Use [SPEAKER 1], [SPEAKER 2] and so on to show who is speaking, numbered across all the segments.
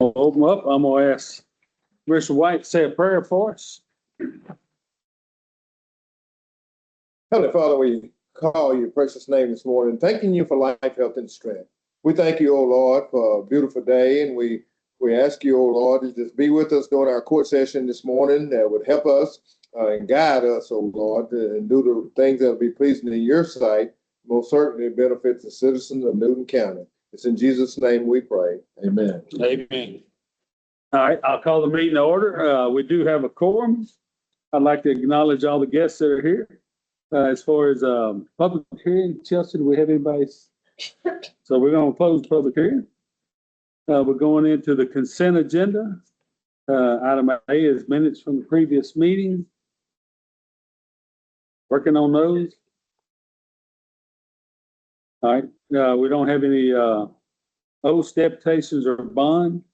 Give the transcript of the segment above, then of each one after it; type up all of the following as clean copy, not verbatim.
[SPEAKER 1] I'll open up. I'm gonna ask Commissioner White to say a prayer for us.
[SPEAKER 2] Heavenly Father, we call your precious name this morning, thanking you for life, health, and strength. We thank you, O Lord, for a beautiful day, and we ask you, O Lord, to just be with us during our court session this morning that would help us and guide us, O Lord, and do the things that will be pleasing in your sight, most certainly benefit the citizens of Newton County. It's in Jesus' name we pray. Amen.
[SPEAKER 1] Amen. All right, I'll call the meeting to order. We do have a quorum. I'd like to acknowledge all the guests that are here. As far as public hearing, Chelsea, do we have anybody? So we're going to close the public hearing. We're going into the consent agenda. Item A is minutes from the previous meeting. Working on those. All right, we don't have any oaths, deputations, or bond.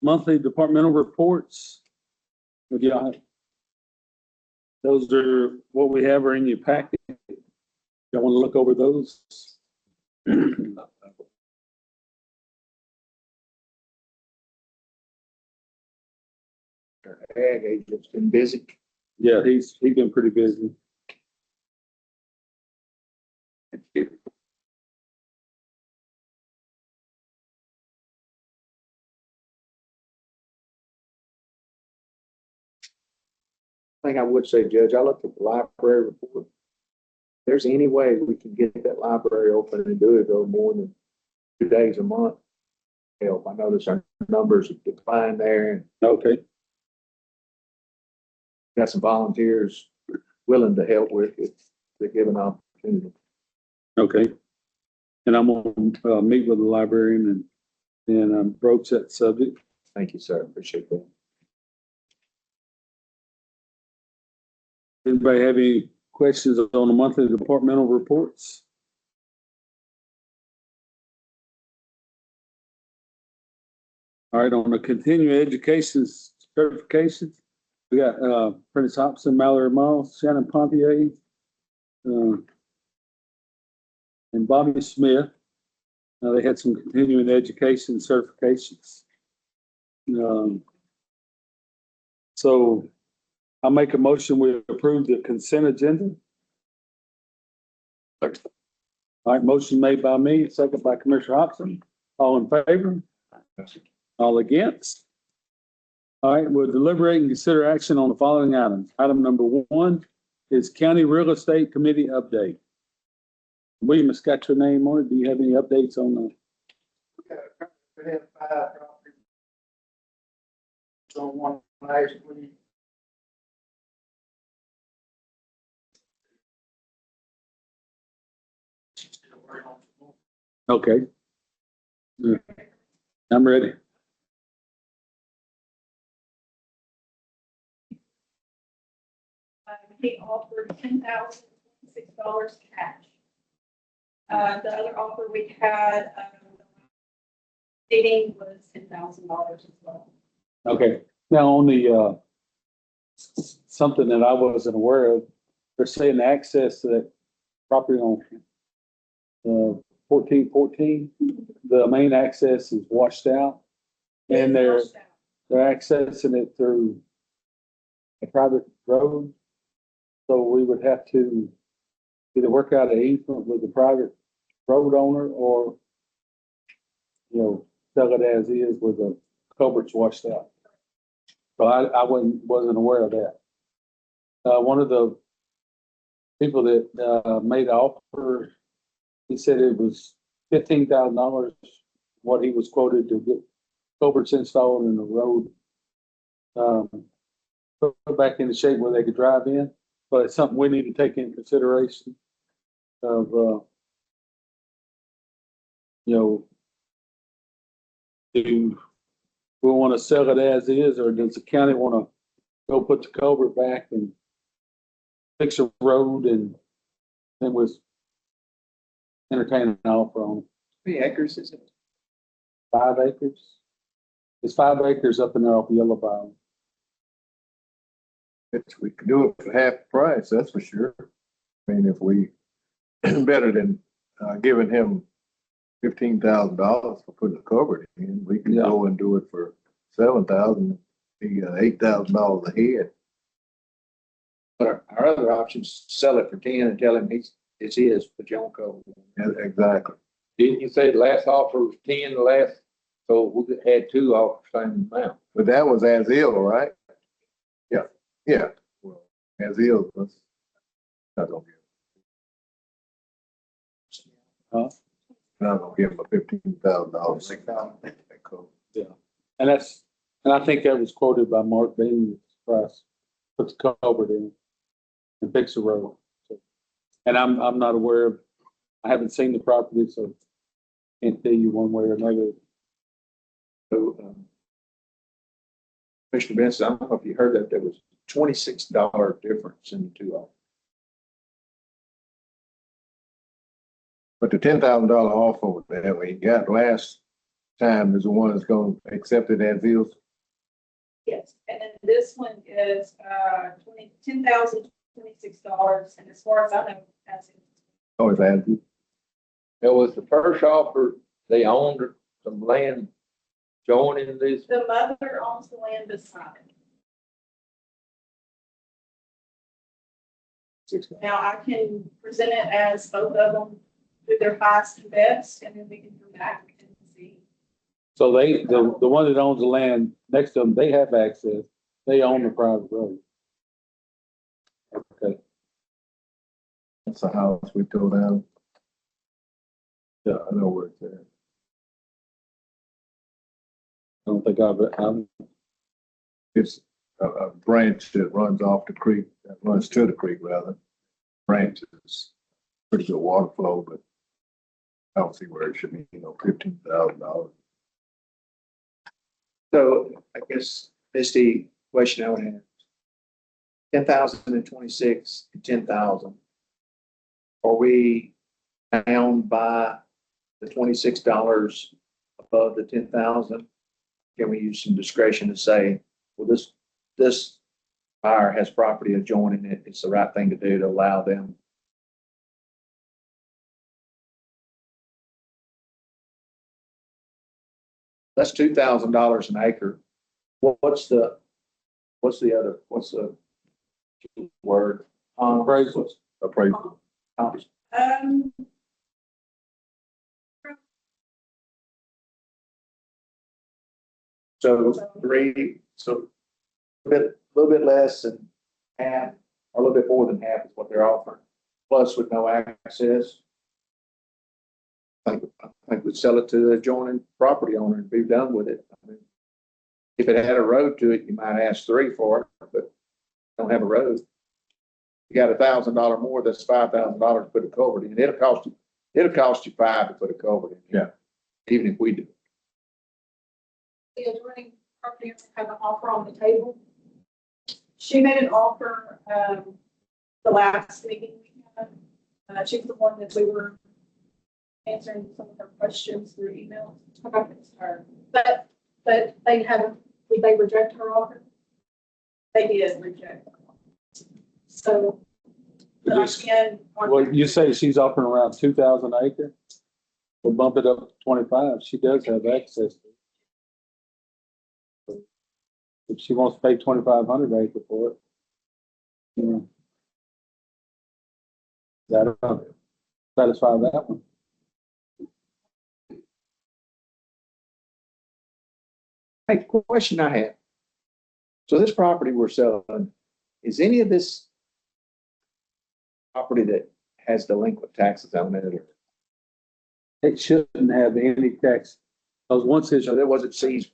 [SPEAKER 1] Monthly departmental reports. Those are what we have are in your packet. Y'all want to look over those?
[SPEAKER 3] Our ag agent's been busy.
[SPEAKER 1] Yeah, he's been pretty busy.
[SPEAKER 3] Thing I would say, Judge, I looked at the library report. If there's any way we can get that library open and do it though more than 2 days a month, help. I notice our numbers have declined there and
[SPEAKER 1] Okay,
[SPEAKER 3] got some volunteers willing to help with it. They're given opportunity.
[SPEAKER 1] okay. And I'm gonna meet with the librarian and broach that subject.
[SPEAKER 3] Thank you, sir. Appreciate that.
[SPEAKER 1] Anybody have any questions on the monthly departmental reports? All right, on the continuing education certifications, we got Prentice Hobson, Mallory Miles, Shannon Pontier, and Bobby Smith. They had some continuing education certifications. So I'll make a motion, we approve the consent agenda. All right, motion made by me, second by Commissioner Hobson. All in favor? All against? All right, we'll deliberate and consider action on the following items. Item number 1 is County Real Estate Committee update. William, it's got your name on it. Do you have any updates on the?
[SPEAKER 4] We had 5 properties on one last week.
[SPEAKER 1] Okay. Yeah. I'm ready.
[SPEAKER 5] They offered $10,006 cash. The other offer we had, dating was $10,000 as well.
[SPEAKER 1] Okay. Now on the something that I wasn't aware of, they're saying the access to that property on 1414, the main access is washed out, and they're accessing it through a private road. So we would have to either work out an easement with the private road owner or, sell it as is with the culverts washed out. So I wasn't aware of that. One of the people that made the offer, he said it was $15,000 what he was quoted to get culverts installed in the road, put back into shape where they could drive in. But it's something we need to take into consideration of, do we want to sell it as is, or does the county want to go put the culvert back and fix a road, and then was entertaining an offer on it?
[SPEAKER 3] How many acres is it?
[SPEAKER 1] 5 acres. It's 5 acres up in there off Yellow Bound.
[SPEAKER 2] We could do it for half the price, that's for sure. I mean, if we, better than giving him $15,000 for putting a culvert in. We can
[SPEAKER 1] Yeah.
[SPEAKER 2] go and do it for 7,000, be $8,000 a head.
[SPEAKER 3] But our other options, sell it for 10 and tell him it's his, but you don't cover it.
[SPEAKER 2] Yeah, exactly.
[SPEAKER 6] Didn't you say the last offer was 10, the last, so we had two offers, same amount?
[SPEAKER 2] But that was as ill, right? Yeah, yeah. Well, as ill was. Not gonna give.
[SPEAKER 1] Huh?
[SPEAKER 2] Not gonna give him a $15,000.
[SPEAKER 1] And I think that was quoted by Mark Bailey's price, put the culvert in and fix the road. So, and I'm not aware of, I haven't seen the property, so can't tell you one way or another.
[SPEAKER 3] So, Commissioner Benson, I don't know if you heard that, there was $26 difference in the two offers.
[SPEAKER 2] But the $10,000 offer that we got last time is the one that's gonna accept it as is.
[SPEAKER 5] Yes, and then this one is, $10,026, and as far as I know, that's it.
[SPEAKER 2] Oh, it's as is.
[SPEAKER 6] That was the first offer, they owned some land joining this.
[SPEAKER 5] The mother owns the land beside it. Now, I can present it as both of them do their highest and best, and then we can come back and see.
[SPEAKER 1] So the one that owns the land next to them, they have access. They own the private road. Okay,
[SPEAKER 2] That's a house we tore down. Yeah, I know where it's at.
[SPEAKER 1] I don't think I'm,
[SPEAKER 2] It's a branch that runs off the creek, that runs to the creek rather. Branch is pretty good water flow, but I don't see where it should be, $15,000.
[SPEAKER 3] So I guess, Misty, question I would have. 10,026 and 10,000. Are we bound by the $26 above the 10,000? Can we use some discretion to say, well, this buyer has property adjoining it. It's the right thing to do to allow them. That's $2,000 an acre. What's the word?
[SPEAKER 1] Appraisal.
[SPEAKER 2] Appraisal.
[SPEAKER 3] So a little bit less than half, or a little bit more than half is what they're offering, plus with no access. I think we'd sell it to the adjoining property owner and be done with it. I mean, if it had a road to it, you might ask 3 for it, but don't have a road. You got $1,000 more, that's $5,000 to put a culvert in. It'll cost you $5 to put a culvert in.
[SPEAKER 2] Yeah.
[SPEAKER 3] Even if we do.
[SPEAKER 5] The adjoining property owner had an offer on the table. She made an offer, the last meeting we had. She's the one that we were answering some of her questions through email. But they haven't, did they reject her offer? They did reject. So, but I can.
[SPEAKER 1] well, you say she's offering around 2,000 an acre? We'll bump it up to 25. She does have access to it. If she wants to pay 2,500 an acre for it, that'll satisfy that one.
[SPEAKER 3] Hey, question I have. So this property we're selling, is any of this property that has delinquent taxes on it? Or
[SPEAKER 1] It shouldn't have any tax, because once it's,
[SPEAKER 3] so there wasn't seized?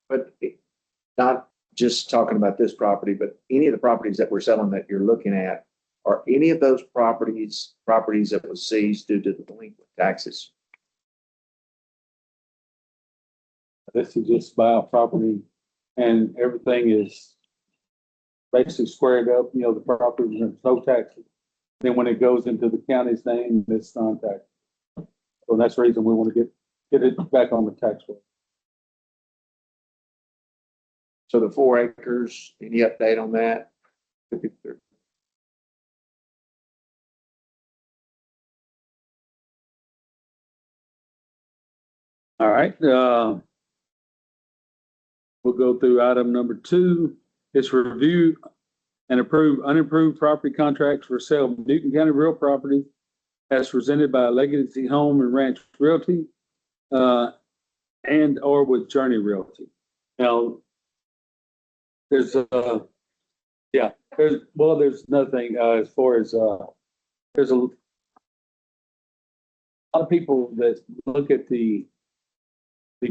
[SPEAKER 3] But not just talking about this property, but any of the properties that we're selling that you're looking at, are any of those properties that was seized due to the delinquent taxes?
[SPEAKER 1] this is just buy a property and everything is basically squared up, the property, there's no taxes. Then when it goes into the county's name, it's non-tax. So that's the reason we want to get it back on the tax roll.
[SPEAKER 3] So the 4 acres, any update on that?
[SPEAKER 1] All right, we'll go through item number 2. It's review and approve unimproved property contracts for sale of Newton County real property as presented by Legacy Home and Ranch Realty, and or with Journey Realty. Now, there's there's another thing, as far as, there's a lot of people that look at the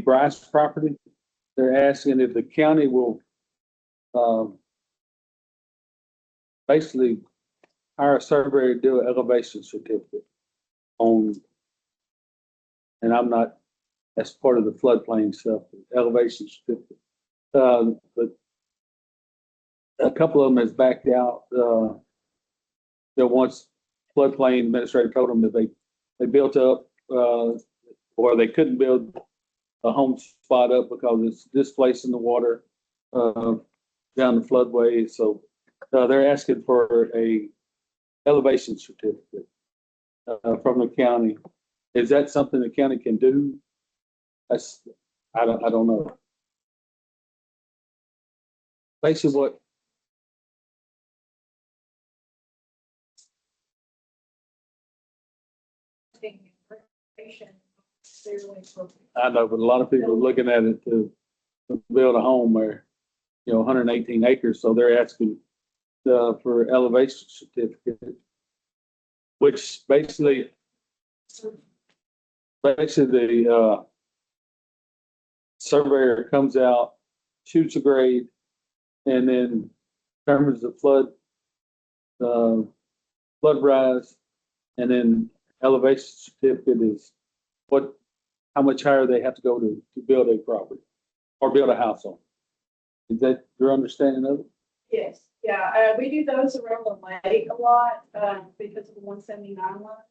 [SPEAKER 1] Bryce property. They're asking if the county will, basically hire a surveyor to do an elevation certificate on, and I'm not, that's part of the floodplain stuff, elevation certificate. But a couple of them has backed out, that once floodplain administrator told them that they built up, or they couldn't build a home spot up because it's displacing the water, down the floodway. So, they're asking for a elevation certificate, from the county. Is that something the county can do? I don't know. Basically what, I know, but a lot of people are looking at it to build a home where, 118 acres, so they're asking, for elevation certificate, which basically the, surveyor comes out, shoots a grade, and then determines the flood rise, and then elevation certificate is how much higher they have to go to build a property or build a house on. Is that your understanding of it?
[SPEAKER 5] Yes, yeah, we do those around the lake a lot, because of the 179 line.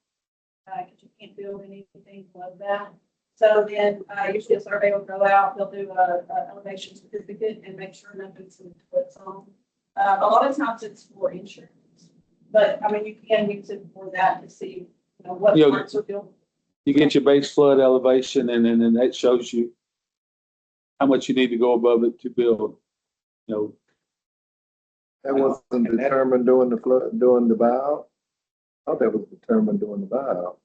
[SPEAKER 5] Cause you can't build anything below that. So then, usually a survey will go out, they'll do a elevation certificate and make sure nothing's in what's on. A lot of times it's for insurance, but I mean, you can use it for that to see, what parts are built.
[SPEAKER 1] You get your base flood elevation, and then that shows you how much you need to go above it to build,
[SPEAKER 2] That wasn't determined during the buyout? I thought that was determined during the buyout.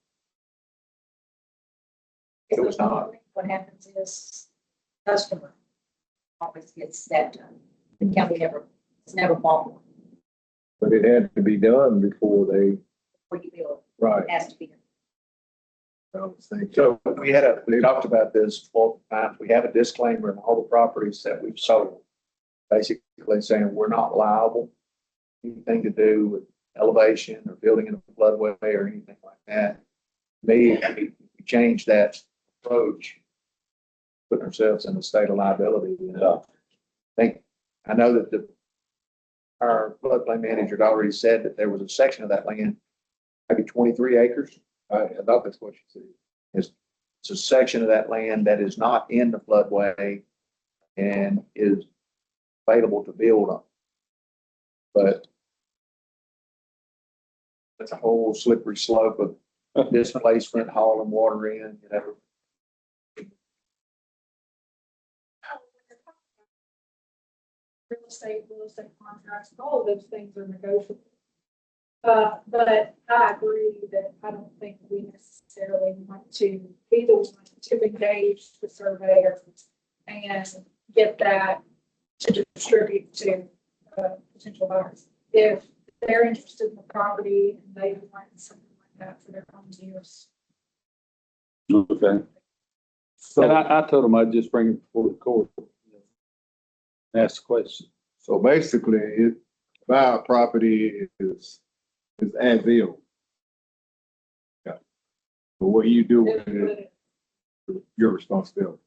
[SPEAKER 3] It was not.
[SPEAKER 7] What happens is customer always gets that done. The county it's never bought one
[SPEAKER 2] But it had to be done before they,
[SPEAKER 7] before you build.
[SPEAKER 2] right.
[SPEAKER 7] It has to be.
[SPEAKER 2] I was thinking.
[SPEAKER 3] So we talked about this multiple times. We have a disclaimer in all the properties that we've sold. Basically saying we're not liable, anything to do with elevation or building in a floodway or anything like that. We changed that approach, putting ourselves in a state of liability. I know that our floodplain manager had already said that there was a section of that land, maybe 23 acres.
[SPEAKER 2] I thought that's what you said.
[SPEAKER 3] It's a section of that land that is not in the floodway and is available to build on. But that's a whole slippery slope of displacement, hauling water in,
[SPEAKER 5] Real estate contracts, all of those things are negotiable. But I agree that I don't think we necessarily want to be the one to engage the surveyor and get that to distribute to potential buyers. If they're interested in the property and they want something like that for their own use.
[SPEAKER 1] Okay. And I told them I'd just bring it before the court. Ask the question.
[SPEAKER 2] So basically, buy a property is as is. Yeah. But what you do with it, your responsibility.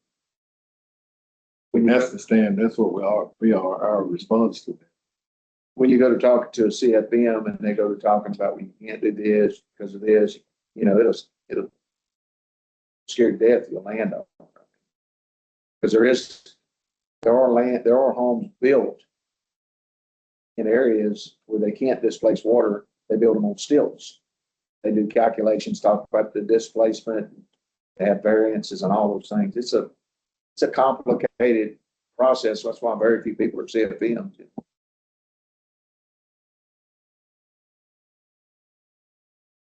[SPEAKER 2] That's the stand, that's what we are our response to that.
[SPEAKER 3] when you go to talk to a CFM and they go to talking about, well, you can't do this because of this, it'll scare you to death, your landowner. Because there are homes built in areas where they can't displace water. They build them on stilts. They do calculations, talk about the displacement, They have variances and all those things. It's a complicated process. That's why very few people are CFMs.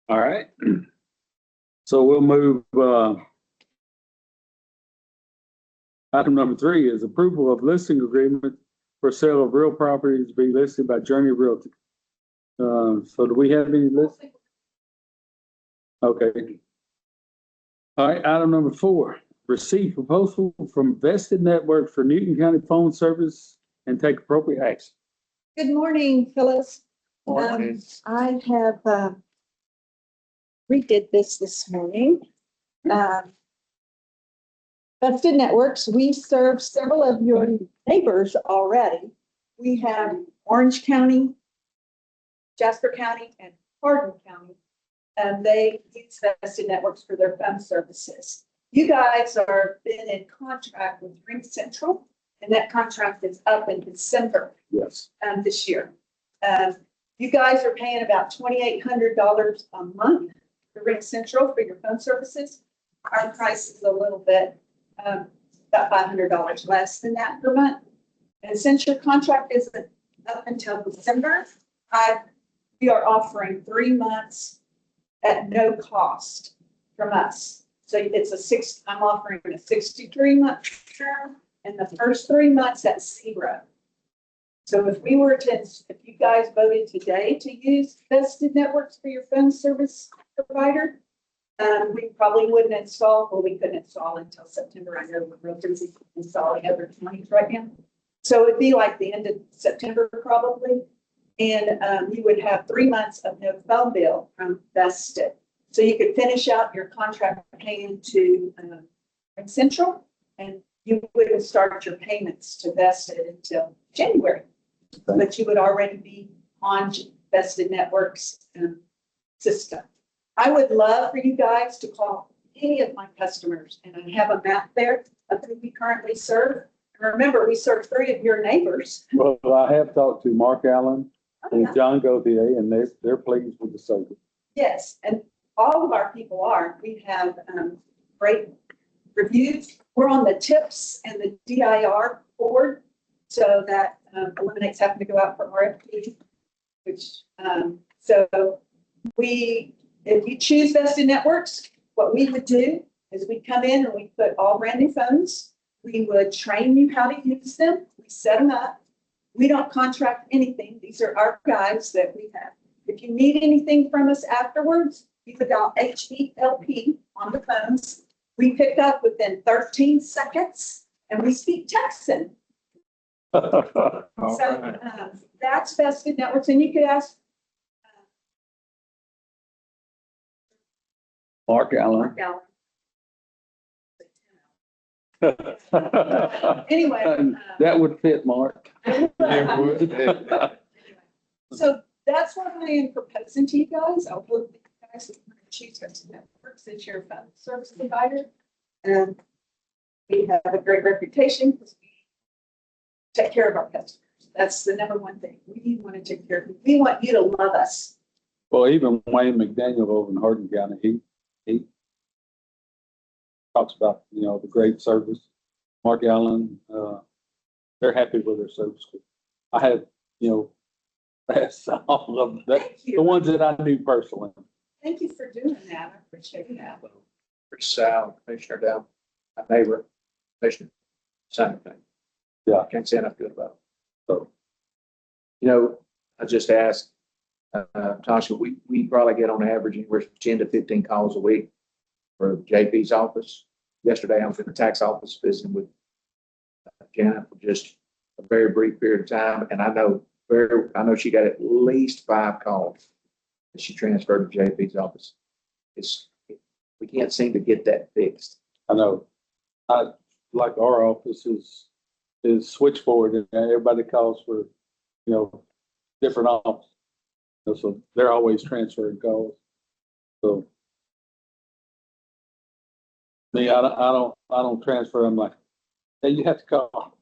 [SPEAKER 1] All right. So we'll move, item number 3 is approval of listing agreement for sale of real properties to be listed by Journey Realty. So do we have any list? Okay. All right, item number 4, receive proposal from Vested Network for Newton County phone service and take appropriate action.
[SPEAKER 8] Good morning, Phyllis.
[SPEAKER 3] Morning.
[SPEAKER 8] I have redid this morning. Vested Networks, we serve several of your neighbors already. We have Orange County, Jasper County, and Hardin County. And they use Vested Networks for their phone services. You guys are been in contract with Ring Central, and that contract is up in December
[SPEAKER 1] Yes.
[SPEAKER 8] this year. You guys are paying about $2,800 a month for Ring Central for your phone services. Our price is a little bit, about $500 less than that per month. And since your contract isn't up until December, we are offering 3 months at no cost from us. So I'm offering a 63-month term, and the first 3 months at $0. So if you guys voted today to use Vested Networks for your phone service provider, we probably wouldn't install, or we couldn't install until September. I know we're real busy installing other 20s right now. So it'd be like the end of September probably. And you would have 3 months of no phone bill from Vested. So you could finish out your contract paying to Ring Central, and you wouldn't start your payments to Vested until January. But you would already be on Vested Networks system. I would love for you guys to call any of my customers, and I have a map there of who we currently serve. And remember, we serve 3 of your neighbors.
[SPEAKER 1] Well, I have talked to Mark Allen
[SPEAKER 8] Oh, yeah.
[SPEAKER 1] and John Gauthier, and they're pleased with the service.
[SPEAKER 8] Yes, and all of our people are. We have great reviews. We're on the TIPS and the DIR board, so that eliminates having to go out for RFP. If you choose Vested Networks, what we would do is we come in and we put all brand new phones. We would train you how to use them. We set them up. We don't contract anything. These are our guys that we have. If you need anything from us afterwards, you put down HELP on the phones. We pick up within 13 seconds, and we speak Texan. So that's Vested Networks, and you could ask
[SPEAKER 1] Mark Allen.
[SPEAKER 8] Mark Allen. Anyway.
[SPEAKER 1] That would fit, Mark.
[SPEAKER 8] So that's what I am proposing to you guys. I'll hope that you guys will choose Vested Networks as your phone service provider. And we have a great reputation because we take care of our customers. That's the number one thing. We want to take care of you. We want you to love us.
[SPEAKER 1] Well, even Wayne McDaniel over in Hardin County, he talks about, the great service. Mark Allen, they're happy with their service. I have, that's all of them.
[SPEAKER 8] Thank you.
[SPEAKER 1] The ones that I knew personally.
[SPEAKER 8] Thank you for doing that. I appreciate that.
[SPEAKER 3] Sal, Commissioner down, my neighbor, Commissioner, same thing.
[SPEAKER 1] Yeah.
[SPEAKER 3] Can't say enough good about it.
[SPEAKER 1] So,
[SPEAKER 3] I just asked, Tasha, we probably get on average anywhere from 10 to 15 calls a week for JP's office. Yesterday, I was in the tax office visiting with Janet for just a very brief period of time, and I know she got at least 5 calls that she transferred to JP's office. We can't seem to get that fixed.
[SPEAKER 1] I know, like our office is switchboard, and everybody calls for, different office. So they're always transferring calls. So me, I don't transfer. I'm like, hey, you have to call.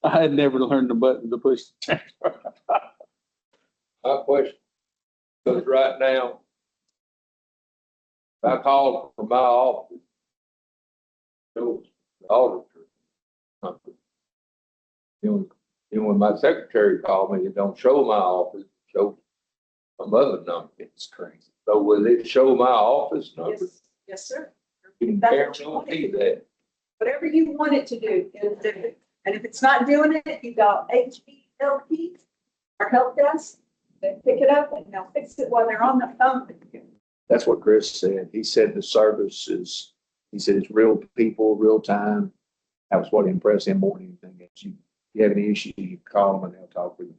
[SPEAKER 1] I had never learned the button to push the transfer.
[SPEAKER 6] My question, because right now, I called from my office. Shows the auditor number. When my secretary called me, it don't show my office, it shows some other number.
[SPEAKER 3] It's crazy.
[SPEAKER 6] So will it show my office number?
[SPEAKER 8] Yes, yes, sir.
[SPEAKER 6] You can
[SPEAKER 8] That's what you want
[SPEAKER 6] guarantee
[SPEAKER 8] it to
[SPEAKER 6] that.
[SPEAKER 8] Whatever you want it to do. And if it's not doing it, you got HBLP, our help desk, they pick it up and they'll fix it while they're on the phone with you.
[SPEAKER 3] That's what Chris said. He said the service is, he said it's real people, real time. That was what impressed him more than anything else. You have any issue, you call them and they'll talk with you.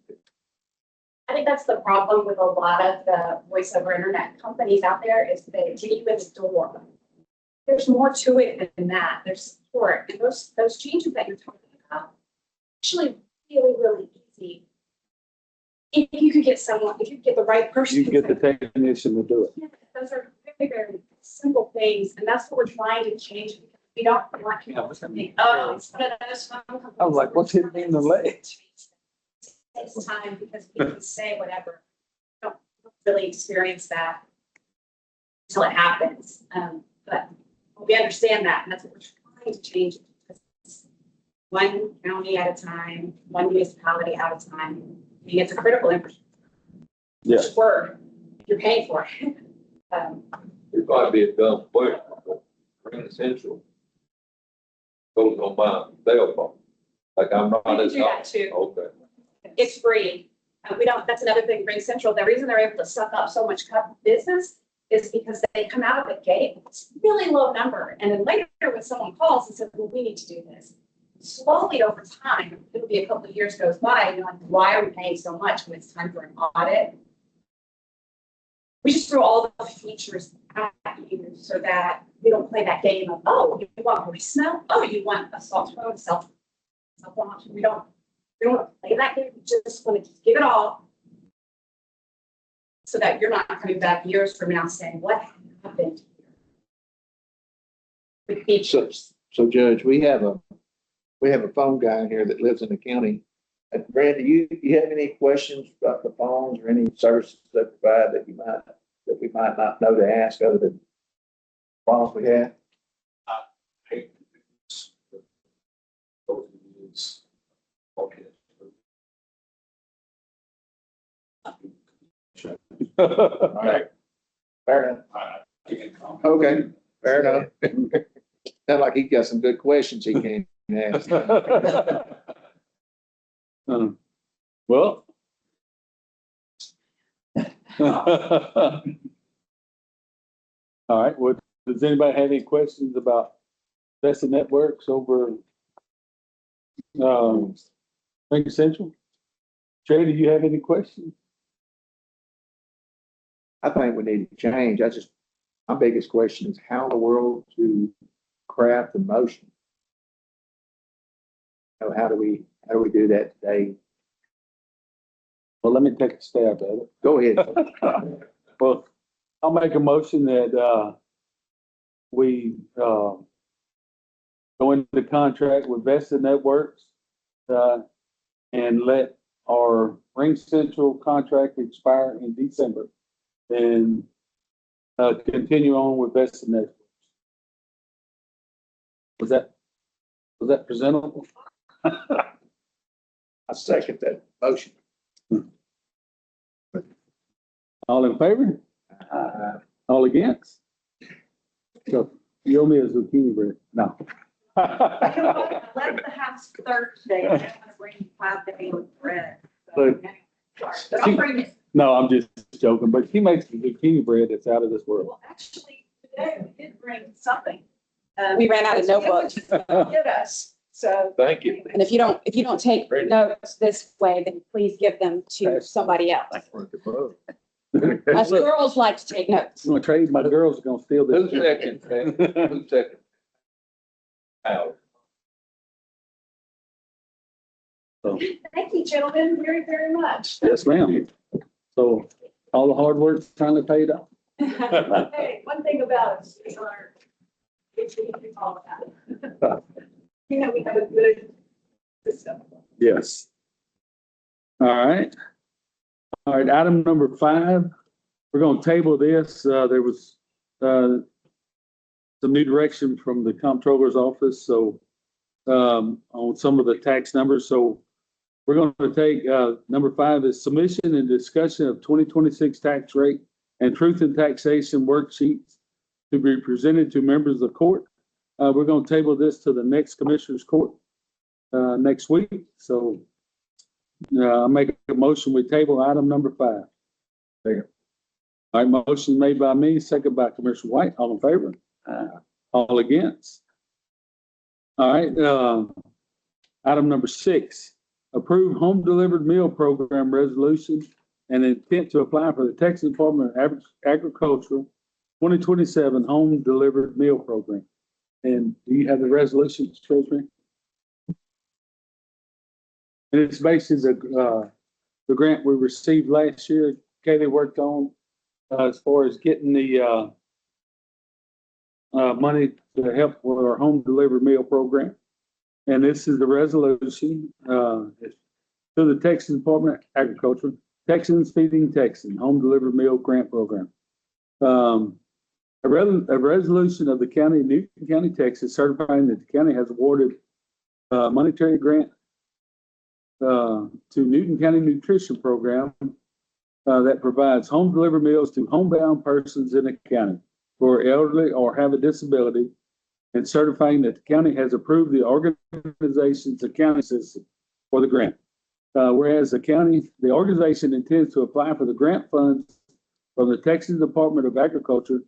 [SPEAKER 9] I think that's the problem with a lot of the voice over internet companies out there is they get you in the door. There's more to it than that. There's support. And those changes that you're talking about, actually really, really easy. If you could get someone, if you could get the right person.
[SPEAKER 1] You get the technician to do it.
[SPEAKER 9] Yeah, those are very, very simple things. And that's what we're trying to change because we don't want people to think, oh, it's one of those phone companies.
[SPEAKER 1] I was like, what's hitting me in the leg?
[SPEAKER 9] It takes time because we can say whatever. Don't really experience that until it happens. But we understand that, and that's what we're trying to change. It's one county at a time, one municipality at a time. I mean, it's a critical infrastructure.
[SPEAKER 1] Yeah.
[SPEAKER 9] Word, you're paying for it.
[SPEAKER 6] It might be a dumb question, but Green Central goes on my cell phone. Like I'm not
[SPEAKER 9] We can
[SPEAKER 6] as.
[SPEAKER 9] do that too.
[SPEAKER 6] Okay.
[SPEAKER 9] It's free. We don't, that's another thing, Ring Central, the reason they're able to suck up so much business is because they come out of the gate, it's a really low number. And then later when someone calls and says, well, we need to do this. Slowly over time, it'll be a couple of years goes by, and you're like, why are we paying so much when it's time for an audit? We just throw all the features at you so that we don't play that game of, oh, you want voicemail? Oh, you want a cell phone, cell phone option? We don't play that game. We just want to give it all so that you're not coming back years from now saying, what happened here? With features.
[SPEAKER 3] So Judge, we have a phone guy in here that lives in the county. Brad, do you have any questions about the phones or any services they provide that we might not know to ask other than phones we have? All right. Fair enough. Okay, fair enough. Sound like he got some good questions he can ask.
[SPEAKER 1] Well. All right, well, does anybody have any questions about Vesta Networks over Ring Central? Trey, do you have any questions?
[SPEAKER 3] I think we need to change. My biggest question is how in the world to craft the motion? How do we do that today?
[SPEAKER 1] Well, let me take a stab at it.
[SPEAKER 3] Go ahead.
[SPEAKER 1] Well, I'll make a motion that we go into contract with Vesta Networks and let our Ring Central contract expire in December and continue on with Vesta Networks. Was that presentable?
[SPEAKER 3] I second that motion.
[SPEAKER 1] All in favor? All against? So you owe me a zucchini bread. No.
[SPEAKER 8] I left the house Thursday, and I'm gonna bring you 5 daily bread.
[SPEAKER 1] Look.
[SPEAKER 8] But I'll bring it.
[SPEAKER 1] No, I'm just joking, but she makes the zucchini bread that's out of this world.
[SPEAKER 8] Well, actually, today we did bring something.
[SPEAKER 5] We ran out of notebooks.
[SPEAKER 8] Get us, so.
[SPEAKER 6] Thank you.
[SPEAKER 5] And if you don't take
[SPEAKER 6] Ready.
[SPEAKER 5] notes this way, then please give them to somebody else. Us
[SPEAKER 1] Look,
[SPEAKER 5] girls like to take notes.
[SPEAKER 1] I'm gonna trade, my girls are gonna steal this.
[SPEAKER 6] Who's second? Who's second? Al.
[SPEAKER 1] So,
[SPEAKER 8] Thank you, gentlemen, very, very much.
[SPEAKER 1] yes, ma'am. So all the hard work finally paid off.
[SPEAKER 8] Hey, one thing about us is it's all about. We have a good system.
[SPEAKER 1] Yes. All right. All right, item number 5, we're gonna table this. There was some new direction from the comptroller's office, so, on some of the tax numbers, so we're going to take, number 5 is submission and discussion of 2026 tax rate and truth in taxation worksheets to be presented to members of the court. We're going to table this to the next Commissioners Court, next week, so, I make a motion, we table item number 5.
[SPEAKER 2] Second.
[SPEAKER 1] All right, motion made by me, second by Commissioner White. All in favor? All against? All right, item number 6, approve home delivered meal program resolution and intent to apply for the Texas Department of Agriculture 2027 home delivered meal program. And do you have the resolution, Treasurer? And it's basically the grant we received last year, Katie worked on, as far as getting the, money to help with our home delivered meal program. And this is the resolution, to the Texas Department of Agriculture, Texans Feeding Texans Home Delivered Meal Grant Program. A resolution of the county of Newton County, Texas, certifying that the county has awarded a monetary grant to Newton County Nutrition Program that provides home delivered meals to homebound persons in the county who are elderly or have a disability, and certifying that the county has approved the organization's accounting system for the grant. Whereas the organization intends to apply for the grant funds from the Texas Department of Agriculture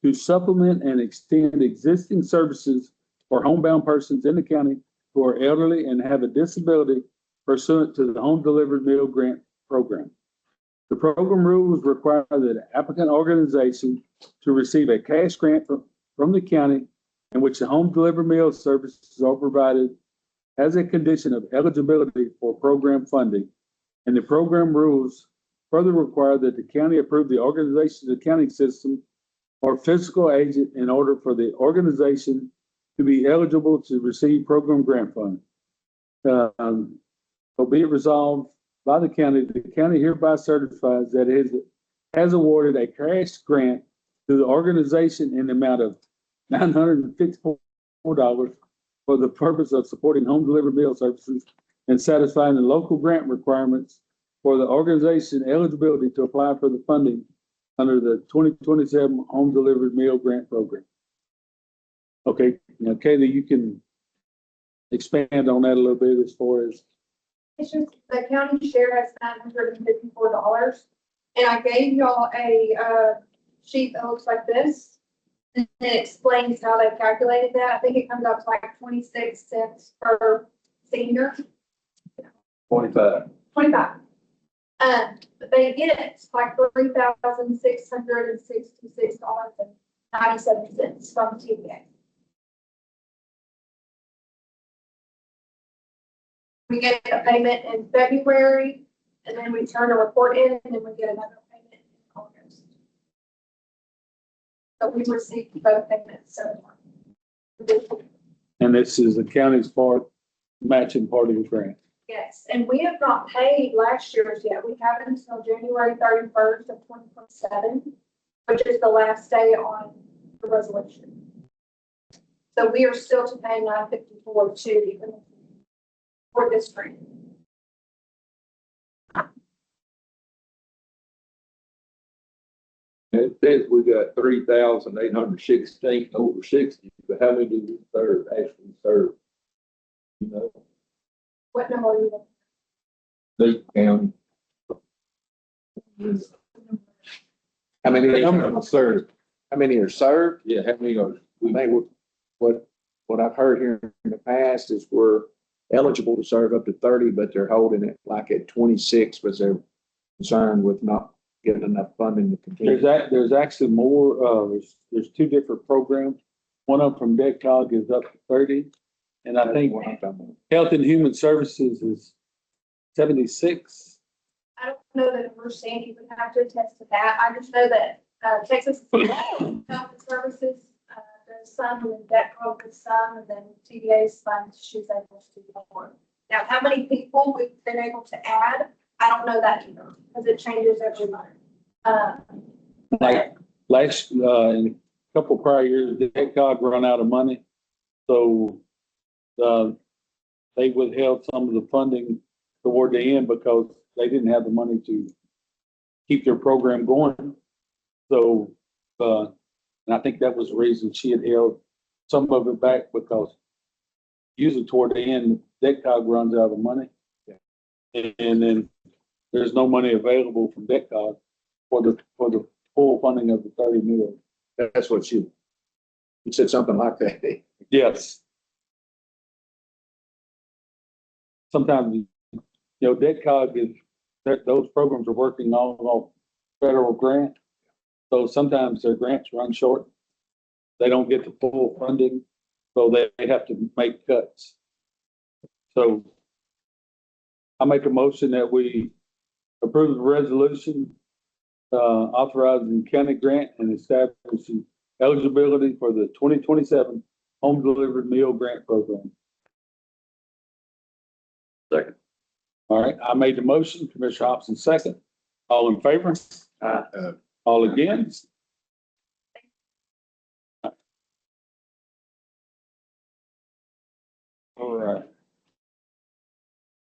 [SPEAKER 1] to supplement and extend existing services for homebound persons in the county who are elderly and have a disability pursuant to the Home Delivered Meal Grant Program. The program rules require that an applicant organization to receive a cash grant from the county in which the home delivered meal services are provided as a condition of eligibility for program funding. And the program rules further require that the county approve the organization's accounting system or fiscal agent in order for the organization to be eligible to receive program grant funding. So be it resolved by the county hereby certifies that it has awarded a cash grant to the organization in the amount of $954 for the purpose of supporting home delivered meal services and satisfying the local grant requirements for the organization eligibility to apply for the funding under the 2027 Home Delivered Meal Grant Program. Okay, now Katie, you can expand on that a little bit as far as.
[SPEAKER 5] It's just the county share has $954. And I gave y'all a, sheet that looks like this. And it explains how they calculated that. I think it comes up to like 26 cents per senior.
[SPEAKER 6] 25.
[SPEAKER 5] 25. But they get like $3,666.97 from TVA. We get a payment in February, and then we turn a report in, and then we get another payment in August. So we received both payments so far.
[SPEAKER 1] And this is the county's part, matching part of the grant.
[SPEAKER 5] Yes, and we have not paid last year's yet. We have it until January 31st of 2027, which is the last day on the resolution. So we are still to pay $954 too, even for this grant.
[SPEAKER 6] It says we got 3,816 over 60, but how many do we actually serve? You know,
[SPEAKER 5] What number are you
[SPEAKER 6] Newton County.
[SPEAKER 3] How many are served? How many are served?
[SPEAKER 6] Yeah, how many are we?
[SPEAKER 3] I think what I've heard here in the past is we're eligible to serve up to 30, but they're holding it like at 26 because they're concerned with not getting enough funding to continue.
[SPEAKER 1] There's actually more, there's two different programs. One of them from DECOG is up to 30. And I think
[SPEAKER 3] What I'm talking about.
[SPEAKER 1] Health and Human Services is 76.
[SPEAKER 5] I don't know that we're Sandy would have to attest to that. I just know that Texas Health and Services does some, and then DECOG does some, and then TDA's funds she's able to do more. Now, how many people we've been able to add, I don't know that either, because it changes every month.
[SPEAKER 1] Like last, in couple prior years, DECOG run out of money. So, they withheld some of the funding toward the end because they didn't have the money to keep their program going. So, and I think that was the reason she had held some of it back, because usually toward the end, DECOG runs out of money. And then there's no money available from DECOG for the full funding of the 30 mil.
[SPEAKER 3] That's what you said something like that.
[SPEAKER 1] Yes. Sometimes, DECOG is, those programs are working all off federal grant. So sometimes their grants run short. They don't get the full funding, so they have to make cuts. So I make a motion that we approve the resolution authorizing county grant and establishing eligibility for the 2027 home delivered meal grant program.
[SPEAKER 6] Second.
[SPEAKER 1] All right, I made the motion, Commissioner Hobson second. All in favor? All against? All right.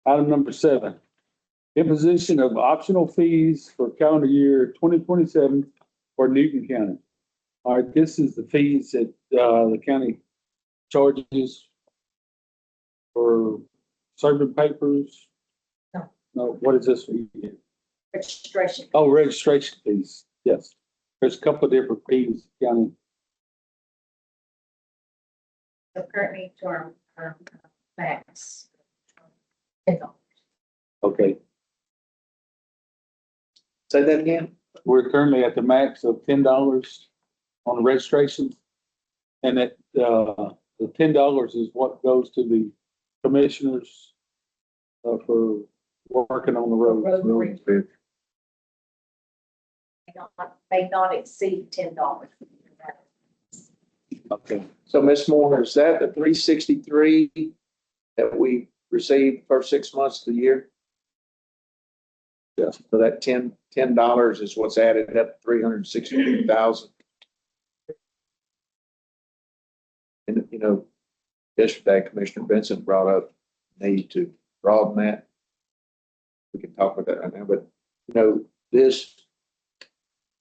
[SPEAKER 1] Item number 7, imposition of optional fees for calendar year 2027 for Newton County. All right, this is the fees that the county charges for serving papers. No, what is this fee?
[SPEAKER 7] Registration.
[SPEAKER 1] Oh, registration fees. Yes. There's a couple of different fees, county.
[SPEAKER 7] So currently to our max.
[SPEAKER 1] Okay.
[SPEAKER 3] Say that again?
[SPEAKER 1] We're currently at the max of $10 on the registration. And that, the $10 is what goes to the commissioners for working on the road.
[SPEAKER 7] May not exceed $10.
[SPEAKER 1] Okay.
[SPEAKER 3] So Ms. Moore, is that the 363 that we received first 6 months of the year?
[SPEAKER 1] Yes.
[SPEAKER 3] So that $10 is what's added up 362,000. And yesterday Commissioner Benson brought up need to broaden that. We can talk about that right now, but this,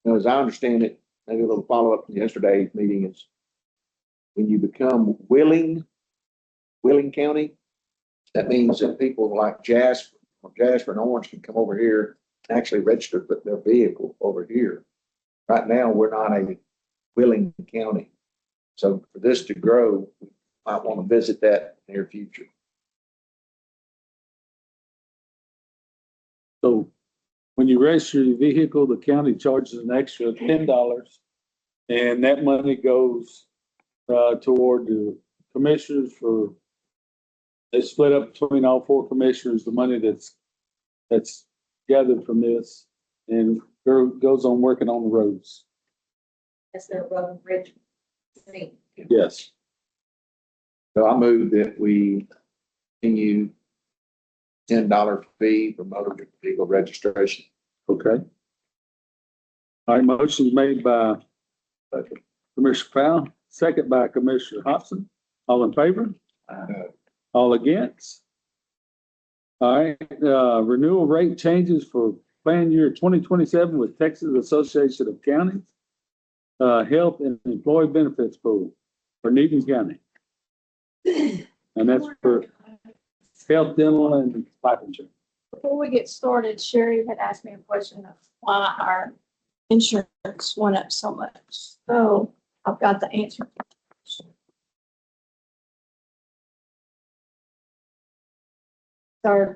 [SPEAKER 3] as I understand it, maybe a little follow-up from yesterday's meeting is when you become Willing County, that means that people like Jasper and Orange can come over here and actually register their vehicle over here. Right now, we're not a Willing County. So for this to grow, we might want to visit that in the near future.
[SPEAKER 1] So when you register your vehicle, the county charges an extra $10, and that money goes toward the commissioners they split up between all 4 commissioners, the money that's gathered from this, and goes on working on the roads.
[SPEAKER 7] That's their road and bridge.
[SPEAKER 1] Yes.
[SPEAKER 3] So I move that we continue $10 fee for motor vehicle registration.
[SPEAKER 1] Okay. All right, motion made by Commissioner Powell, second by Commissioner Hobson. All in favor? All against? All right, renewal rate changes for plan year 2027 with Texas Association of Counties, Health and Employee Benefits Pool for Newton County. And that's for health, dental, and life insurance.
[SPEAKER 10] Before we get started, Sherry had asked me a question of why our insurance went up so much. So I've got the answer. Sorry.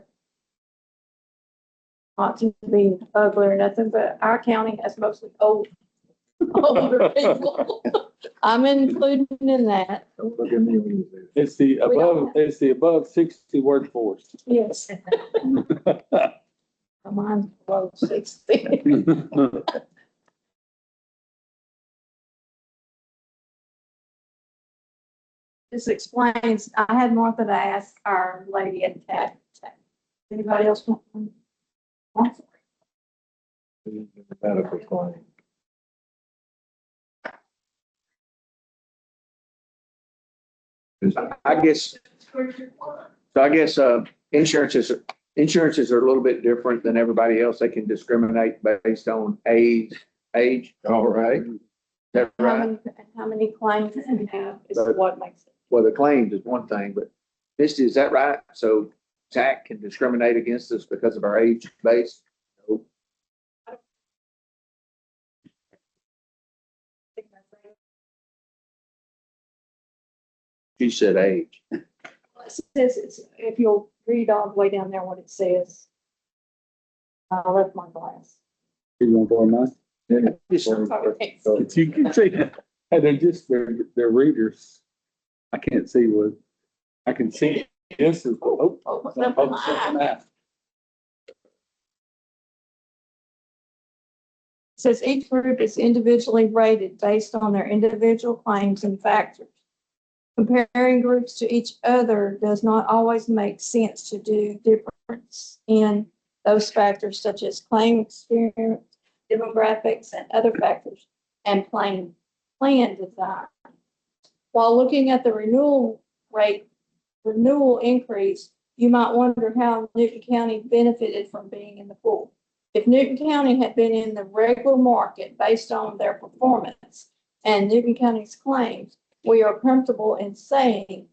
[SPEAKER 10] Not to be ugly or nothing, but our county has mostly older people. I'm included in that.
[SPEAKER 1] It's the above 60 workforce.
[SPEAKER 10] Yes. Mine's below 60. This explains, I had Martha to ask our lady at TAC. Anybody else want one?
[SPEAKER 3] Medical claim. I guess, insurances are a little bit different than everybody else. They can discriminate based on age.
[SPEAKER 2] All right.
[SPEAKER 3] Is that right?
[SPEAKER 10] How many claims you have is what makes it.
[SPEAKER 3] Well, the claims is one thing, but this, is that right? So TAC can discriminate against us because of our age base? She said age.
[SPEAKER 10] It says, if you'll read all the way down there what it says. I left my glass.
[SPEAKER 1] You want to borrow mine?
[SPEAKER 3] Just-
[SPEAKER 1] But you can see, hey, they're readers. I can't see what, I can see this is, oh.
[SPEAKER 10] Says each group is individually rated based on their individual claims and factors. Comparing groups to each other does not always make sense to do difference in those factors such as claim experience, demographics, and other factors, and plan design. While looking at the renewal increase, you might wonder how Newton County benefited from being in the pool. If Newton County had been in the regular market based on their performance and Newton County's claims, we are comfortable in saying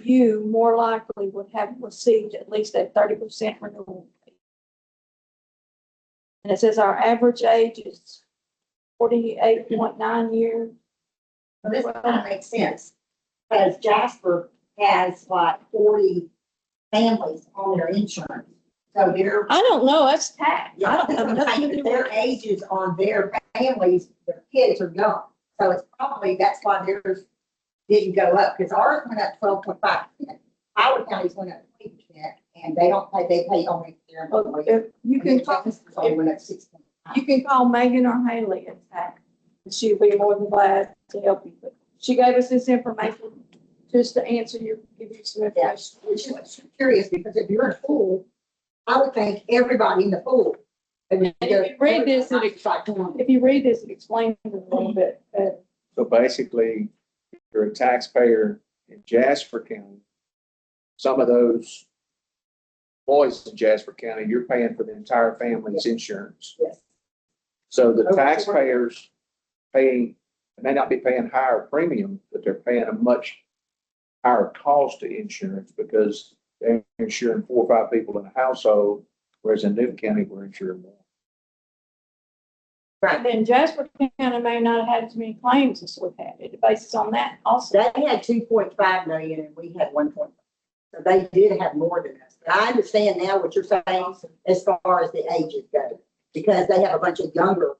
[SPEAKER 10] you more likely would have received at least a 30% renewal rate. And it says our average age is 48.9 years.
[SPEAKER 7] Well, this kind of makes sense, because Jasper has like 40 families on their insurance. So they're,
[SPEAKER 10] I don't know, that's tax. I
[SPEAKER 7] yeah,
[SPEAKER 10] don't
[SPEAKER 7] that's
[SPEAKER 10] have
[SPEAKER 7] what I'm
[SPEAKER 10] nothing to
[SPEAKER 7] saying,
[SPEAKER 10] do
[SPEAKER 7] their
[SPEAKER 10] with it.
[SPEAKER 7] ages on their families, their kids are young. So it's probably, that's why theirs didn't go up, because ours went up 12.5%. Howard County's went up 20%, and they don't pay, they pay only their employees.
[SPEAKER 10] If you
[SPEAKER 7] And then
[SPEAKER 10] can call,
[SPEAKER 7] Texas only went up 6.5.
[SPEAKER 10] you can call Megan or Haley at tax. She'll be more than glad to help you. But she gave us this information just to answer give you some information.
[SPEAKER 7] Which is curious, because if you're in a pool, I would think everybody in the pool. And
[SPEAKER 10] if you read this, it explains it a little bit.
[SPEAKER 3] So basically, if you're a taxpayer in Jasper County, some of those boys in Jasper County, you're paying for the entire family's insurance.
[SPEAKER 7] Yes.
[SPEAKER 3] So the taxpayers may not be paying higher premium, but they're paying a much higher cost to insurance because they're insuring 4 or 5 people in a household, whereas in Newton County, we're insuring more.
[SPEAKER 10] And then Jasper County may not have had as many claims as we've had. It bases on that also.
[SPEAKER 7] They had 2.5 million and we had 1. So they did have more than us. But I understand now what you're saying as far as the ages go, because they have a bunch of younger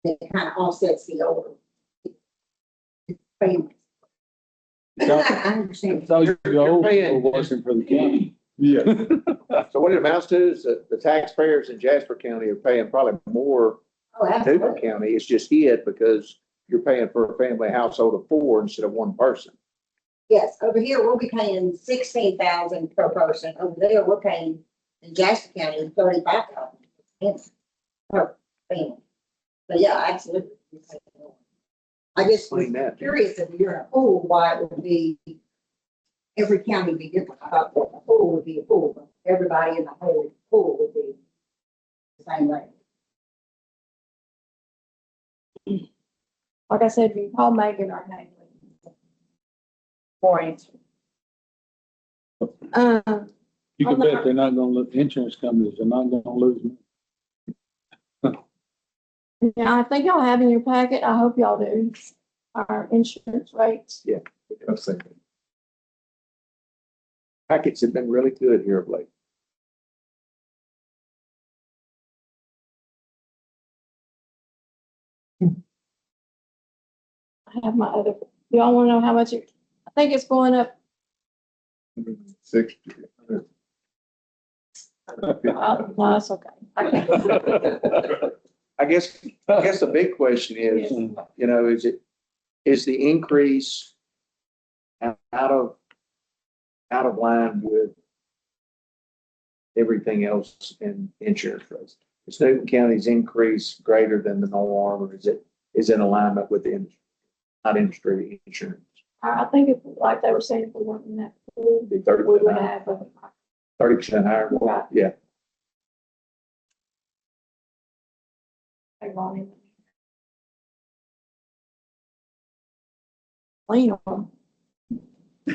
[SPEAKER 7] that kind of offsets the older families. I understand.
[SPEAKER 1] So you're old for working for the county. Yeah.
[SPEAKER 3] So what it amounts to is that the taxpayers in Jasper County are paying probably more
[SPEAKER 7] Oh,
[SPEAKER 3] than Newton
[SPEAKER 7] absolutely.
[SPEAKER 3] County. It's just hid because you're paying for a family household of 4 instead of 1 person.
[SPEAKER 7] Yes, over here, we'll be paying 16,000 per person. Over there, we're paying in Jasper County 35,000 per family. So yeah, absolutely. I just was
[SPEAKER 3] Explain that.
[SPEAKER 7] curious if you're in a pool, why it would be, every county would be different. I thought a pool would be a pool, but everybody in the whole pool would be the same way.
[SPEAKER 10] Like I said, you can call Megan or Haley. For answer.
[SPEAKER 1] You can bet they're not gonna look, insurance companies are not gonna lose money.
[SPEAKER 10] Yeah, I think y'all have in your packet, I hope y'all do, our insurance rates.
[SPEAKER 3] Packets have been really good here of late.
[SPEAKER 10] I have my other, y'all wanna know how much I think it's going up,
[SPEAKER 2] 60.
[SPEAKER 10] no, it's okay.
[SPEAKER 3] I guess the big question is, you know, is the increase out of line with everything else in insurance rates? Is Newton County's increase greater than the norm, or is it in alignment with the industry, not industry insurance?
[SPEAKER 10] I think if, like they were saying, if we weren't in that pool,
[SPEAKER 3] Be
[SPEAKER 10] we
[SPEAKER 3] 30%
[SPEAKER 10] would
[SPEAKER 3] higher.
[SPEAKER 10] have a
[SPEAKER 3] 30% higher.
[SPEAKER 10] Right.
[SPEAKER 3] Yeah.
[SPEAKER 10] big volume. Clean them.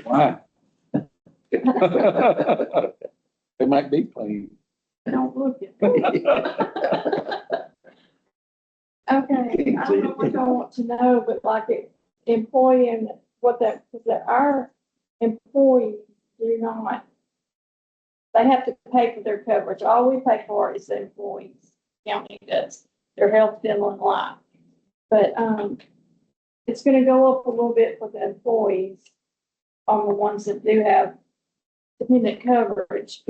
[SPEAKER 1] Why? They might be clean.
[SPEAKER 10] Don't look it. Okay, I don't know what y'all want to know, but like it, employee and what that, because our employees do not, they have to pay for their coverage. All we pay for is the employees, county does, their health, dental, and life. But, it's gonna go up a little bit for the employees on the ones that do have dependent coverage.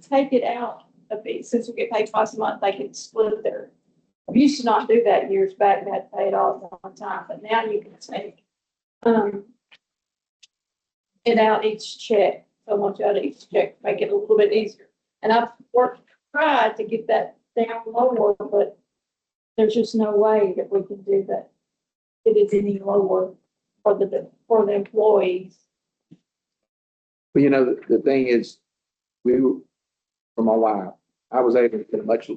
[SPEAKER 10] Take it out a bit, since we get paid twice a month, they can split their. We used to not do that years back, we had to pay it all at one time, but now you can take, it out each check, so much out of each check, make it a little bit easier. And I've tried to get that down lower, but there's just no way that we can do that. It is any lower for the employees.
[SPEAKER 3] But you know, the thing is, for my wife, I was able to get a much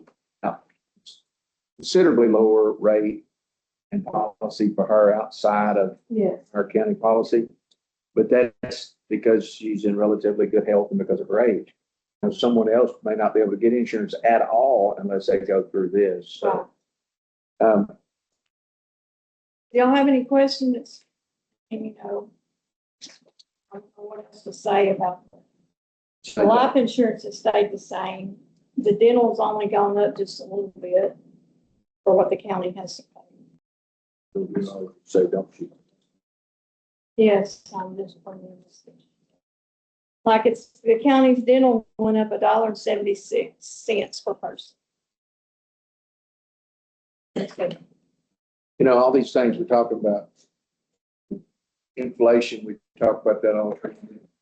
[SPEAKER 3] considerably lower rate and policy for her outside of
[SPEAKER 10] Yes.
[SPEAKER 3] our county policy. But that's because she's in relatively good health and because of her age. Now, someone else may not be able to get insurance at all unless they go through this. So,
[SPEAKER 10] Do y'all have any questions? And I don't know what else to say about that. The life insurance has stayed the same. The dental's only gone up just a little bit for what the county has to pay.
[SPEAKER 3] So don't you?
[SPEAKER 10] Yes, I'm just bringing this. Like the county's dental went up $1.76 per person.
[SPEAKER 3] You know, all these things we're talking about. Inflation, we talk about that all the time.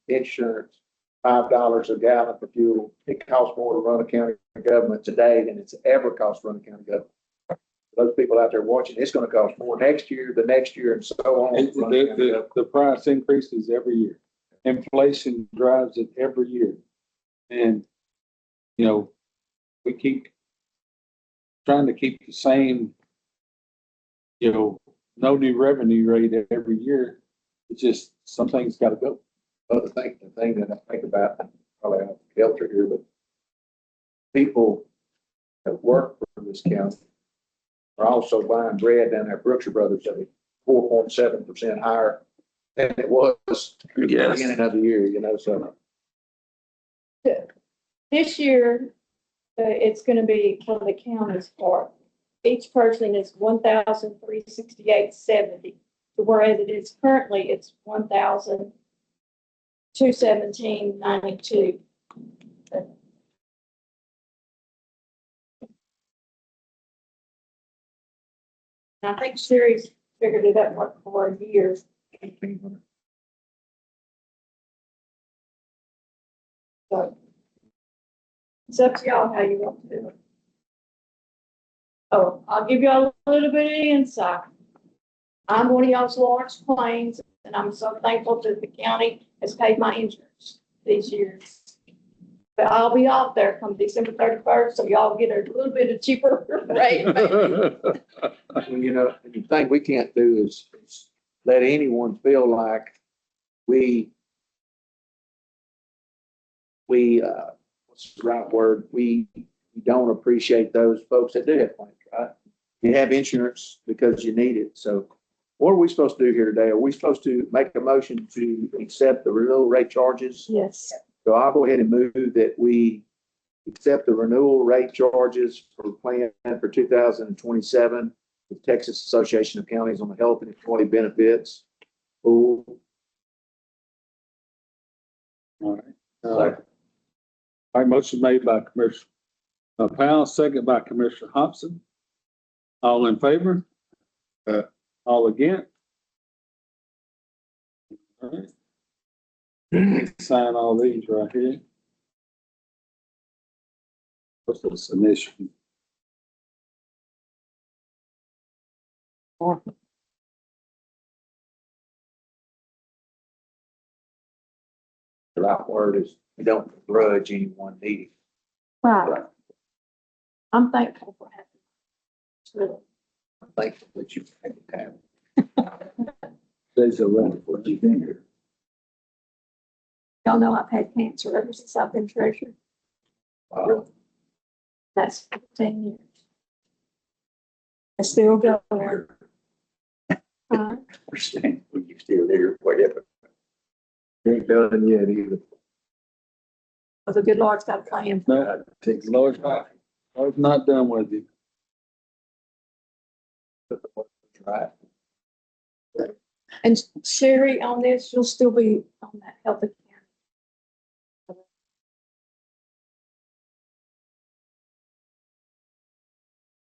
[SPEAKER 3] Insurance, $5 a gallon for fuel. It costs more to run a county government today than it's ever cost to run a county government. Those people out there watching, it's gonna cost more next year, the next year, and so on.
[SPEAKER 1] The price increases every year. Inflation drives it every year. And, we keep trying to keep the same, no new revenue rate every year. It's just, some things gotta go.
[SPEAKER 3] Well, the thing that I think about, probably I have filter here, but people that work for this county are also buying bread down there at Brookshire Brothers at 4.7% higher than it was at the beginning of the year, so.
[SPEAKER 10] This year, it's gonna be for the county's part. Each person is $1,368.70, whereas it is currently, it's $1,217.92. I think Sherry's figured it out for a year. So it's up to y'all how you want to do it. Oh, I'll give y'all a little bit of insight. I'm one of y'all's Lawrence Plains, and I'm so thankful that the county has paid my insurance these years. But I'll be off there come December 31st, so y'all get a little bit of cheaper rate.
[SPEAKER 3] Well, the thing we can't do is let anyone feel like we what's the right word? We don't appreciate those folks that do have plans, right? You have insurance because you need it. So what are we supposed to do here today? Are we supposed to make a motion to accept the renewal rate charges?
[SPEAKER 10] Yes.
[SPEAKER 3] So I'll go ahead and move that we accept the renewal rate charges for plan for 2027 with Texas Association of Counties on the Health and Employee Benefits. Ooh.
[SPEAKER 1] All right. All right, motion made by Commissioner Powell, second by Commissioner Hobson. All in favor? All against? All right. Sign all these right here. What's this initial?
[SPEAKER 3] The right word is, we don't begrudge anyone needing.
[SPEAKER 10] Right. I'm thankful for having. It's really,
[SPEAKER 3] I'm thankful that you had the time.
[SPEAKER 1] There's a wonderful you here.
[SPEAKER 10] y'all know I've had cancer ever since I've been treasurer.
[SPEAKER 3] Wow.
[SPEAKER 10] That's 15 years. I still go there.
[SPEAKER 3] Understand when you still there, whatever. Ain't done yet either.
[SPEAKER 10] But the good Lord's got a plan.
[SPEAKER 1] No, Lord's not done with you.
[SPEAKER 3] Right.
[SPEAKER 10] And Sherry, on this, you'll still be on that health account.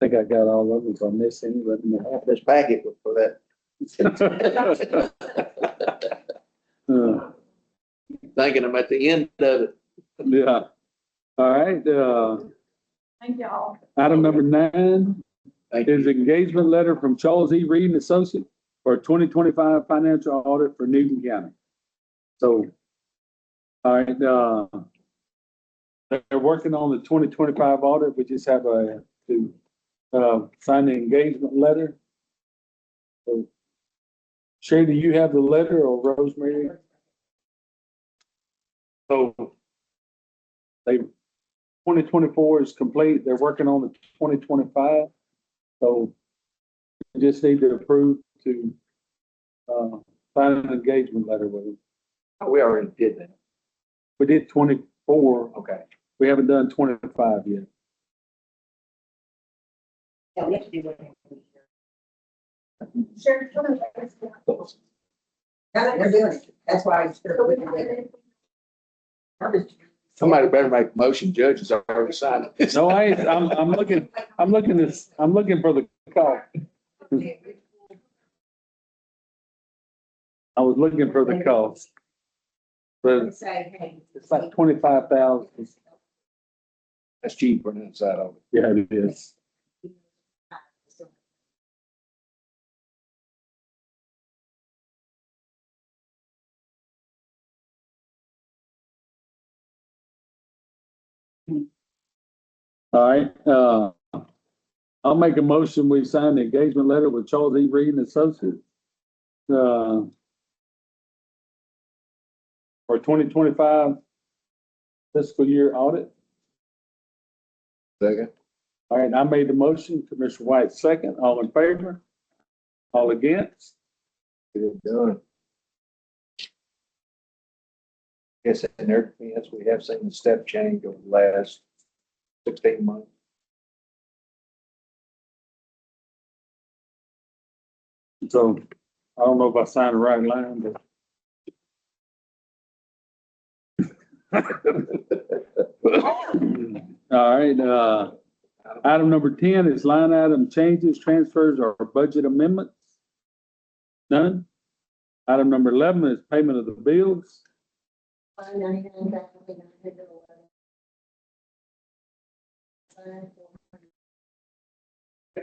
[SPEAKER 1] I think I got all of us on this anyway.
[SPEAKER 3] Half this packet was for that. Thinking I'm at the end of it.
[SPEAKER 1] Yeah. All right,
[SPEAKER 10] Thank y'all.
[SPEAKER 1] item number 9
[SPEAKER 3] Thank
[SPEAKER 1] is
[SPEAKER 3] you.
[SPEAKER 1] engagement letter from Charles E. Reed and Associates for 2025 financial audit for Newton County. So, all right, they're working on the 2025 audit. We just have to sign the engagement letter. So, Shay, do you have the letter or Rosemary? So they, 2024 is complete. They're working on the 2025. So we just need to approve to sign an engagement letter with them.
[SPEAKER 3] We already did that.
[SPEAKER 1] We did 24.
[SPEAKER 3] Okay.
[SPEAKER 1] We haven't done 25 yet.
[SPEAKER 7] Yeah, we have to do that.
[SPEAKER 5] Sure.
[SPEAKER 7] Now that we're doing it, that's why I started with it.
[SPEAKER 3] Somebody better make a motion. Judge has already signed it.
[SPEAKER 1] No, I'm looking for the call. I was looking for the cost. But
[SPEAKER 7] Say, hey.
[SPEAKER 1] it's like 25,000.
[SPEAKER 3] That's cheap for an inside of it.
[SPEAKER 1] Yeah, it is. All right, I'll make a motion. We sign the engagement letter with Charles E. Reed and Associates. For 2025 fiscal year audit.
[SPEAKER 3] Second.
[SPEAKER 1] All right, I made the motion, Commissioner White second, all in favor? All against?
[SPEAKER 3] Good done. Yes, in their defense, we have seen the step change over the last 16 months.
[SPEAKER 1] So I don't know if I signed the right line, but. All right, item number 10 is line item changes, transfers, or budget amendments. None. Item number 11 is payment of the bills.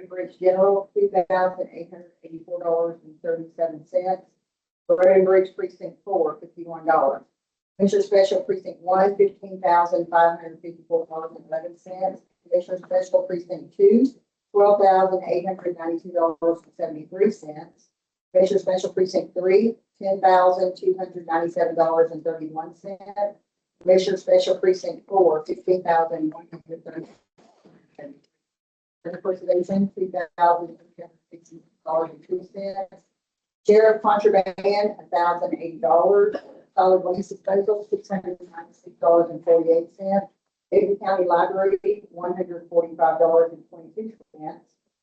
[SPEAKER 7] Bridge General, $2,884.37. Road and Bridge Precinct 4, $51. Commissioner Special Precinct 1, $15,554.11. Commissioner Special Precinct 2, $12,892.73. Commissioner Special Precinct 3, $10,297.31. Commissioner Special Precinct 4, $15,130. Preservation, $2,360.02. Sheriff contraband, $1,080. Solid waste disposal, $696.48. Ada County Library, $145.22.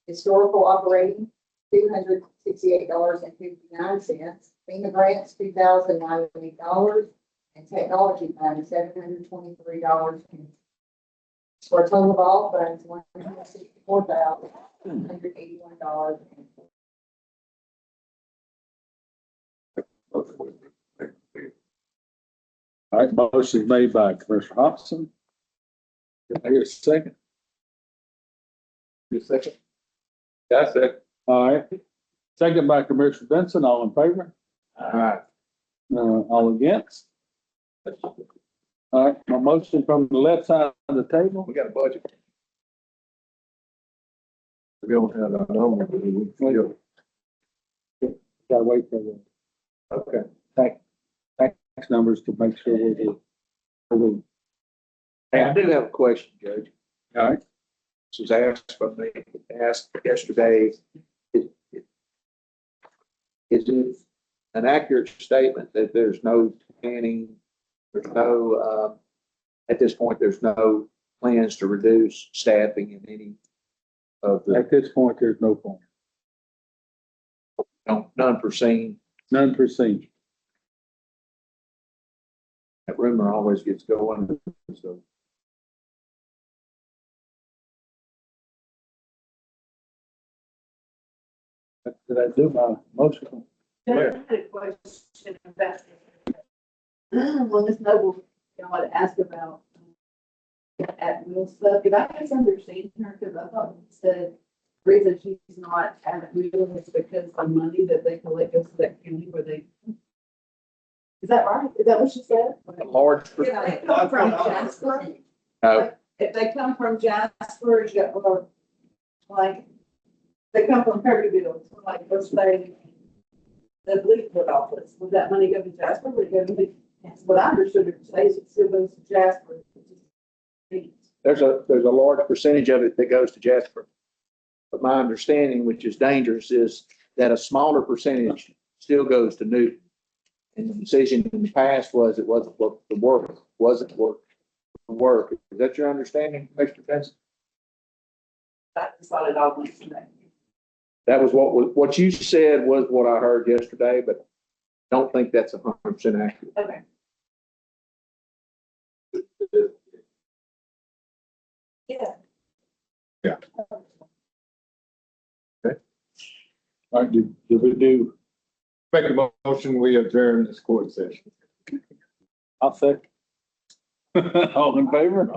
[SPEAKER 7] Historical operating, $268.59. FEMA grants, $2,098. And technology fund, $723. For a total of all funds, $164,181.
[SPEAKER 1] All right, motion made by Commissioner Hobson. Can I hear a second?
[SPEAKER 3] Your second.
[SPEAKER 6] That's it.
[SPEAKER 1] All right, second by Commissioner Benson, all in favor?
[SPEAKER 3] All right.
[SPEAKER 1] All against? All right, my motion from the left side of the table.
[SPEAKER 3] We got a budget. We don't have our number. but we feel-
[SPEAKER 1] Gotta wait for the
[SPEAKER 3] Okay.
[SPEAKER 1] tax numbers to make sure we're.
[SPEAKER 3] Hey, I do have a question, Judge.
[SPEAKER 1] All right,
[SPEAKER 3] This was asked by me, asked yesterday. Is it an accurate statement that there's no planning, there's no, at this point, there's no plans to reduce staffing in any of the,
[SPEAKER 1] at this point, there's no point,
[SPEAKER 3] none foreseen?
[SPEAKER 1] none perceived.
[SPEAKER 3] That rumor always gets going, so.
[SPEAKER 1] Did I do my motion?
[SPEAKER 8] I had a question about, well, Ms. Noble, you know, to ask about at will stuff. Did I misunderstand her? Because I thought it said the reason she's not at will is because the money that they collect goes to that county where they. Is that right? Is that what she said?
[SPEAKER 3] A large,
[SPEAKER 8] If they come from Jasper,
[SPEAKER 3] no,
[SPEAKER 8] if they come from Jasper, you got, well, like, they come from Perryville, so like, let's say, the Bleakwood office, would that money go to Jasper? Would it go to, that's what I understood her to say, is it still goes to Jasper.
[SPEAKER 3] there's a large percentage of it that goes to Jasper. But my understanding, which is dangerous, is that a smaller percentage still goes to Newton. And the decision in the past was it wasn't what the work, wasn't work. Work. Is that your understanding, Mr. Benson?
[SPEAKER 8] That's what it all went to that.
[SPEAKER 3] That was what you said was what I heard yesterday, but don't think that's 100% accurate.
[SPEAKER 8] Okay. Yeah.
[SPEAKER 1] All right, did we do,
[SPEAKER 2] Make a motion, we adjourn this court session.
[SPEAKER 1] I'll say. All in favor?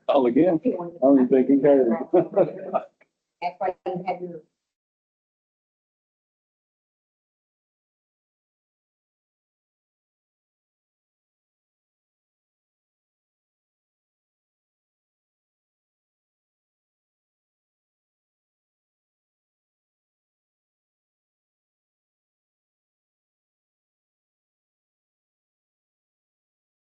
[SPEAKER 1] All again? Only thinking care.
[SPEAKER 7] That's why you have your